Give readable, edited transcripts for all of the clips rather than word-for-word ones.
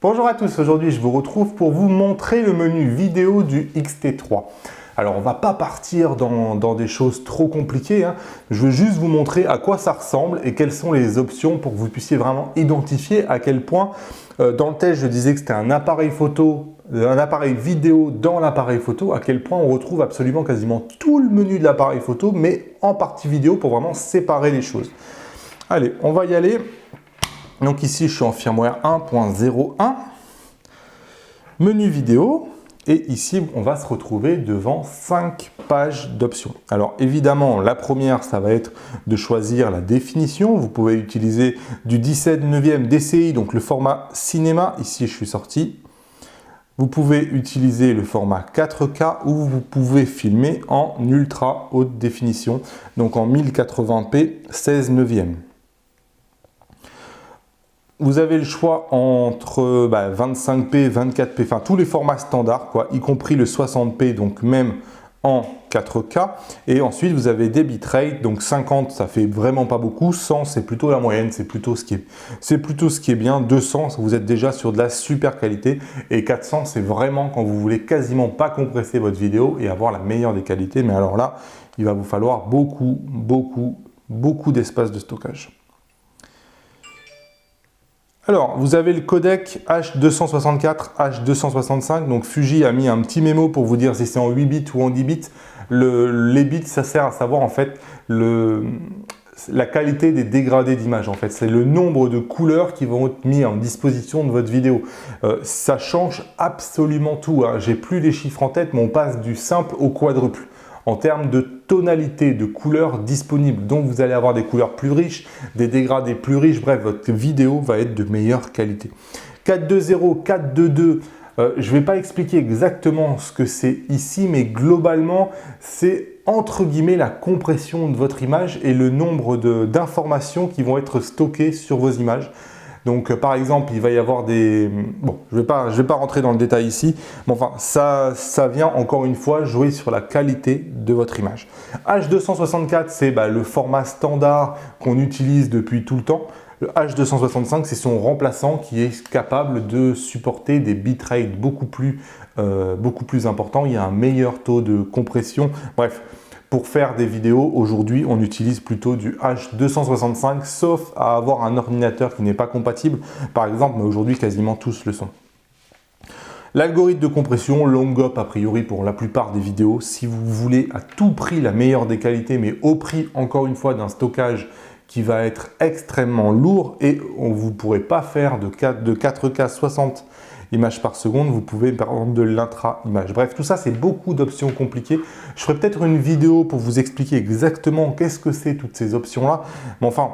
Bonjour à tous, aujourd'hui je vous retrouve pour vous montrer le menu vidéo du X-T3. Alors on va pas partir dans des choses trop compliquées, hein. Je veux juste vous montrer à quoi ça ressemble et quelles sont les options pour que vous puissiez vraiment identifier à quel point, dans le test je disais que c'était un appareil photo, un appareil vidéo dans l'appareil photo, à quel point on retrouve absolument quasiment tout le menu de l'appareil photo, mais en partie vidéo pour vraiment séparer les choses. Allez, on va y aller. Donc ici, je suis en firmware 1.01, menu vidéo, et ici, on va se retrouver devant 5 pages d'options. Alors évidemment, la première, ça va être de choisir la définition. Vous pouvez utiliser du 17/9 DCI, donc le format cinéma. Ici, je suis sorti. Vous pouvez utiliser le format 4K ou vous pouvez filmer en ultra haute définition, donc en 1080p 16/9. Vous avez le choix entre 25p, 24p, enfin tous les formats standards, quoi, y compris le 60p, donc même en 4K. Et ensuite, vous avez des bitrates, donc 50, ça fait vraiment pas beaucoup, 100, c'est plutôt la moyenne, c'est plutôt ce qui est bien, 200, vous êtes déjà sur de la super qualité, et 400, c'est vraiment quand vous voulez quasiment pas compresser votre vidéo et avoir la meilleure des qualités. Mais alors là, il va vous falloir beaucoup d'espace de stockage. Alors, vous avez le codec H264, H265, donc Fuji a mis un petit mémo pour vous dire si c'est en 8 bits ou en 10 bits. Les bits, ça sert à savoir en fait la qualité des dégradés d'image. En fait, c'est le nombre de couleurs qui vont être mis en disposition de votre vidéo. Ça change absolument tout, hein. J'ai plus les chiffres en tête, mais on passe du simple au quadruple en termes de tonalité, de couleurs disponibles. Donc vous allez avoir des couleurs plus riches, des dégradés plus riches, bref, votre vidéo va être de meilleure qualité. 4.2.0, 4.2.2, je ne vais pas expliquer exactement ce que c'est ici, mais globalement, c'est entre guillemets la compression de votre image et le nombre d'informations qui vont être stockées sur vos images. Donc par exemple, il va y avoir des... Bon, je vais pas rentrer dans le détail ici, mais enfin, ça vient encore une fois jouer sur la qualité de votre image. H264, c'est le format standard qu'on utilise depuis tout le temps. Le H265, c'est son remplaçant qui est capable de supporter des bitrates beaucoup plus importants. Il y a un meilleur taux de compression. Bref. Pour faire des vidéos, aujourd'hui, on utilise plutôt du H265, sauf à avoir un ordinateur qui n'est pas compatible, par exemple, mais aujourd'hui, quasiment tous le sont. L'algorithme de compression, Longop, a priori, pour la plupart des vidéos, si vous voulez à tout prix la meilleure des qualités, mais au prix, encore une fois, d'un stockage qui va être extrêmement lourd et vous ne pourrez pas faire de 4K 60 images par seconde, vous pouvez prendre de l'intra-image. Bref, tout ça, c'est beaucoup d'options compliquées. Je ferai peut-être une vidéo pour vous expliquer exactement qu'est-ce que c'est toutes ces options-là. Mais enfin,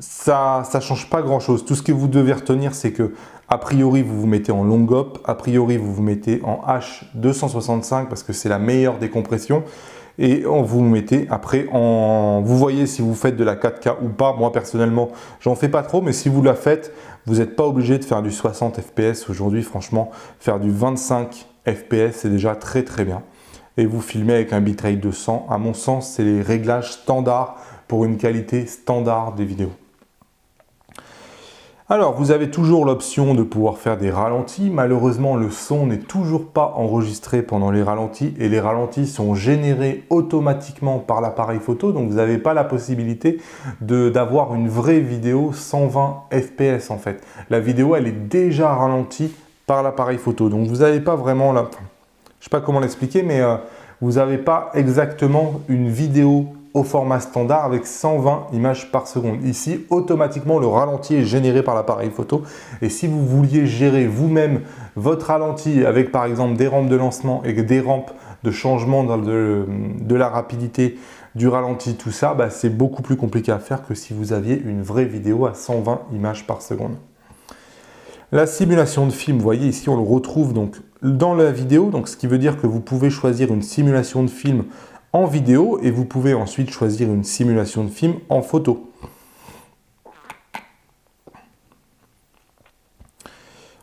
ça ne change pas grand-chose. Tout ce que vous devez retenir, c'est que a priori, vous vous mettez en Longop, a priori, vous vous mettez en H265 parce que c'est la meilleure des compressions. Et vous mettez après vous voyez si vous faites de la 4K ou pas. Moi personnellement, j'en fais pas trop, mais si vous la faites, vous n'êtes pas obligé de faire du 60 fps aujourd'hui. Franchement, faire du 25 fps, c'est déjà très bien. Et vous filmez avec un bitrate de 100. À mon sens, c'est les réglages standards pour une qualité standard des vidéos. Alors, vous avez toujours l'option de pouvoir faire des ralentis. Malheureusement, le son n'est toujours pas enregistré pendant les ralentis et les ralentis sont générés automatiquement par l'appareil photo. Donc, vous n'avez pas la possibilité d'avoir une vraie vidéo 120 fps en fait. La vidéo, elle est déjà ralentie par l'appareil photo. Donc, vous n'avez pas vraiment je ne sais pas comment l'expliquer, mais vous n'avez pas exactement une vidéo au format standard avec 120 images par seconde. Ici, automatiquement, le ralenti est généré par l'appareil photo. Et si vous vouliez gérer vous-même votre ralenti avec par exemple des rampes de lancement et des rampes de changement de la rapidité du ralenti, tout ça, c'est beaucoup plus compliqué à faire que si vous aviez une vraie vidéo à 120 images par seconde. La simulation de film, vous voyez ici, on le retrouve donc dans la vidéo, donc ce qui veut dire que vous pouvez choisir une simulation de film en vidéo et vous pouvez ensuite choisir une simulation de film en photo.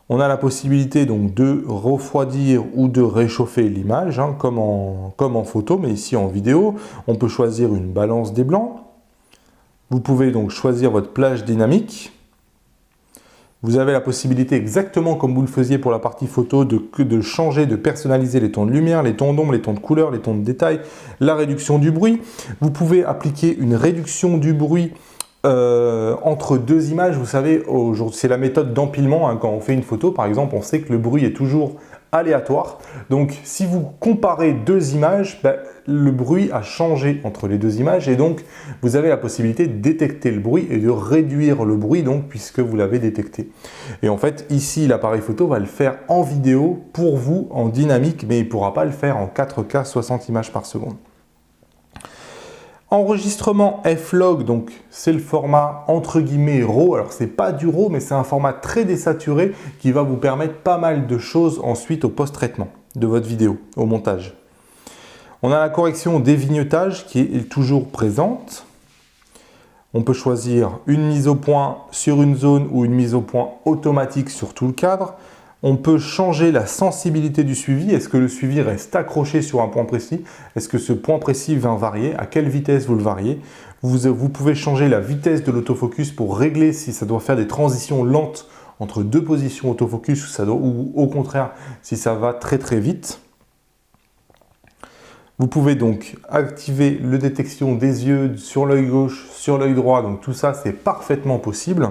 On a la possibilité donc de refroidir ou de réchauffer l'image, hein, comme en photo, mais ici en vidéo. On peut choisir une balance des blancs. Vous pouvez donc choisir votre plage dynamique. Vous avez la possibilité, exactement comme vous le faisiez pour la partie photo, de changer, de personnaliser les tons de lumière, les tons d'ombre, les tons de couleur, les tons de détail, la réduction du bruit. Vous pouvez appliquer une réduction du bruit entre deux images. Vous savez, c'est la méthode d'empilement. Hein. Quand on fait une photo, par exemple, on sait que le bruit est toujours aléatoire. Donc, si vous comparez deux images, le bruit a changé entre les deux images et donc vous avez la possibilité de détecter le bruit et de réduire le bruit donc puisque vous l'avez détecté. Et en fait, ici, l'appareil photo va le faire en vidéo pour vous en dynamique, mais il ne pourra pas le faire en 4K 60 images par seconde. Enregistrement F-Log, donc c'est le format entre guillemets RAW. Alors c'est pas du RAW, mais c'est un format très désaturé qui va vous permettre pas mal de choses ensuite au post-traitement de votre vidéo, au montage. On a la correction des vignetages qui est toujours présente. On peut choisir une mise au point sur une zone ou une mise au point automatique sur tout le cadre. On peut changer la sensibilité du suivi. Est-ce que le suivi reste accroché sur un point précis? Est-ce que ce point précis va varier? À quelle vitesse vous le variez? Vous pouvez changer la vitesse de l'autofocus pour régler si ça doit faire des transitions lentes entre deux positions autofocus ou au contraire si ça va très très vite. Vous pouvez donc activer la détection des yeux sur l'œil gauche, sur l'œil droit. Donc tout ça, c'est parfaitement possible.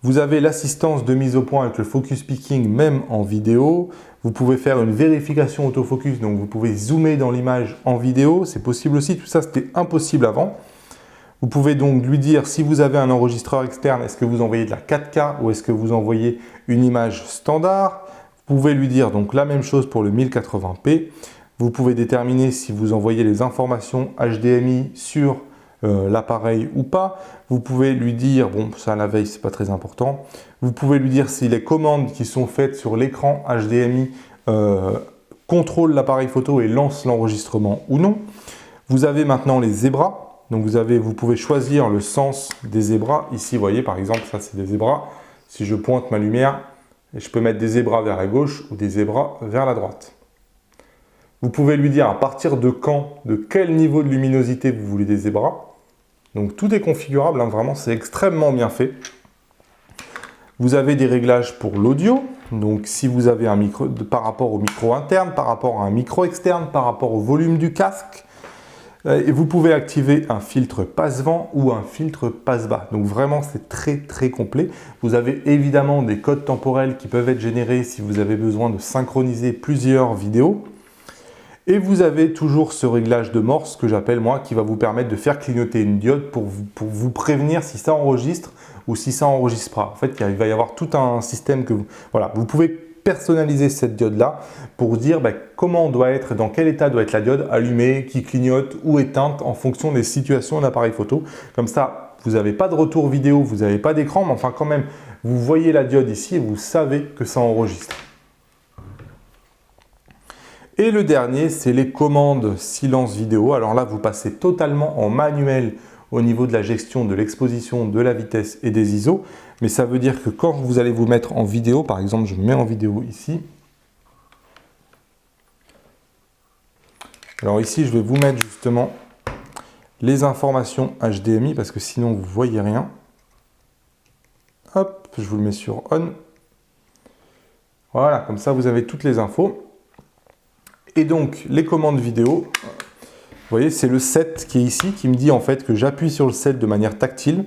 Vous avez l'assistance de mise au point avec le focus picking même en vidéo. Vous pouvez faire une vérification autofocus, donc vous pouvez zoomer dans l'image en vidéo. C'est possible aussi, tout ça c'était impossible avant. Vous pouvez donc lui dire si vous avez un enregistreur externe, est-ce que vous envoyez de la 4K ou est-ce que vous envoyez une image standard. Vous pouvez lui dire donc la même chose pour le 1080p. Vous pouvez déterminer si vous envoyez les informations HDMI sur l'appareil ou pas. Vous pouvez lui dire, bon ça la veille c'est pas très important, vous pouvez lui dire si les commandes qui sont faites sur l'écran HDMI contrôlent l'appareil photo et lancent l'enregistrement ou non. Vous avez maintenant les zébras, donc vous pouvez choisir le sens des zébras. Ici vous voyez par exemple ça c'est des zébras, si je pointe ma lumière, je peux mettre des zébras vers la gauche ou des zébras vers la droite. Vous pouvez lui dire à partir de quand, de quel niveau de luminosité vous voulez des zébras. Donc tout est configurable, hein, vraiment c'est extrêmement bien fait. Vous avez des réglages pour l'audio, donc si vous avez un micro par rapport au micro interne, par rapport à un micro externe, par rapport au volume du casque. Et vous pouvez activer un filtre passe-vent ou un filtre passe-bas. Donc vraiment c'est très très complet. Vous avez évidemment des codes temporels qui peuvent être générés si vous avez besoin de synchroniser plusieurs vidéos. Et vous avez toujours ce réglage de morse que j'appelle moi qui va vous permettre de faire clignoter une diode pour vous prévenir si ça enregistre ou si ça enregistre pas. En fait, il va y avoir tout un système que vous pouvez personnaliser cette diode là pour dire comment doit être, dans quel état doit être la diode allumée, qui clignote ou éteinte en fonction des situations d'appareil photo. Comme ça, vous n'avez pas de retour vidéo, vous n'avez pas d'écran, mais enfin quand même, vous voyez la diode ici et vous savez que ça enregistre. Et le dernier, c'est les commandes silence vidéo. Alors là, vous passez totalement en manuel au niveau de la gestion de l'exposition, de la vitesse et des ISO. Mais ça veut dire que quand vous allez vous mettre en vidéo, par exemple, je me mets en vidéo ici. Alors ici, je vais vous mettre justement les informations HDMI parce que sinon, vous ne voyez rien. Hop, je vous le mets sur On. Voilà, comme ça, vous avez toutes les infos. Et donc, les commandes vidéo, vous voyez, c'est le 7 qui est ici, qui me dit en fait que j'appuie sur le 7 de manière tactile.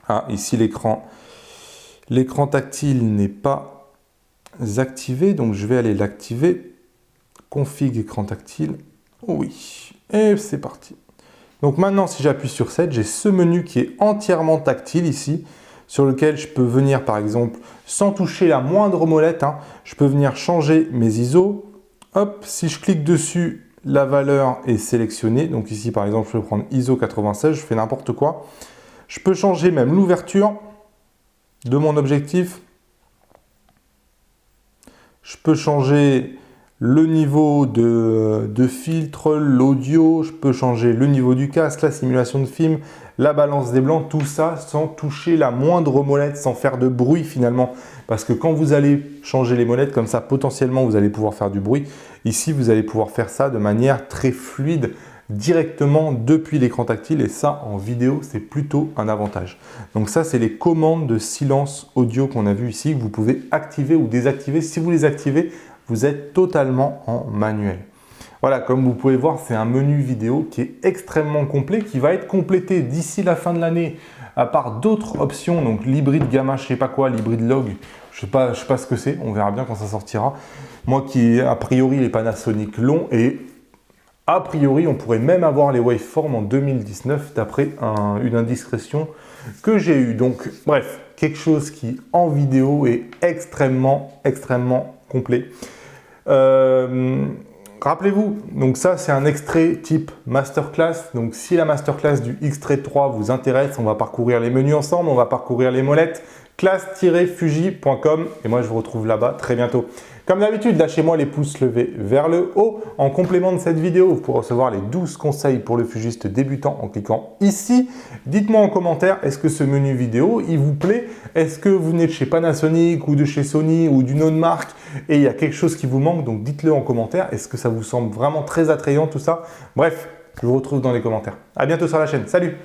Ah, ici l'écran tactile n'est pas activé, donc je vais aller l'activer. Config écran tactile. Oui, et c'est parti. Donc maintenant, si j'appuie sur 7, j'ai ce menu qui est entièrement tactile ici, sur lequel je peux venir par exemple, sans toucher la moindre molette, je peux venir changer mes ISO. Hop, si je clique dessus, la valeur est sélectionnée. Donc ici par exemple, je peux prendre ISO 96, je fais n'importe quoi. Je peux changer même l'ouverture de mon objectif. Je peux changer le niveau de filtre, l'audio, je peux changer le niveau du casque, la simulation de film, la balance des blancs, tout ça sans toucher la moindre molette, sans faire de bruit finalement. Parce que quand vous allez changer les molettes comme ça, potentiellement vous allez pouvoir faire du bruit. Ici, vous allez pouvoir faire ça de manière très fluide directement depuis l'écran tactile et ça en vidéo c'est plutôt un avantage. Donc ça c'est les commandes de silence audio qu'on a vu ici que vous pouvez activer ou désactiver. Si vous les activez, vous êtes totalement en manuel. Voilà, comme vous pouvez voir, c'est un menu vidéo qui est extrêmement complet, qui va être complété d'ici la fin de l'année par d'autres options, donc l'hybride gamma, je sais pas quoi, l'hybride log, je sais pas ce que c'est, on verra bien quand ça sortira. Moi qui a priori les Panasonic l'ont et a priori on pourrait même avoir les waveforms en 2019 d'après une indiscrétion que j'ai eue. Donc bref, quelque chose qui en vidéo est extrêmement complet. Rappelez-vous, donc ça c'est un extrait type masterclass. Donc si la masterclass du X-Trade 3 vous intéresse, on va parcourir les menus ensemble, on va parcourir les molettes, classe-fuji.com et moi je vous retrouve là-bas très bientôt. Comme d'habitude, lâchez-moi les pouces levés vers le haut. En complément de cette vidéo, vous pourrez recevoir les 12 conseils pour le fugiste débutant en cliquant ici. Dites-moi en commentaire, est-ce que ce menu vidéo, il vous plaît? Est-ce que vous venez de chez Panasonic ou de chez Sony ou d'une autre marque et il y a quelque chose qui vous manque? Donc dites-le en commentaire. Est-ce que ça vous semble vraiment très attrayant tout ça? Bref, je vous retrouve dans les commentaires. À bientôt sur la chaîne. Salut!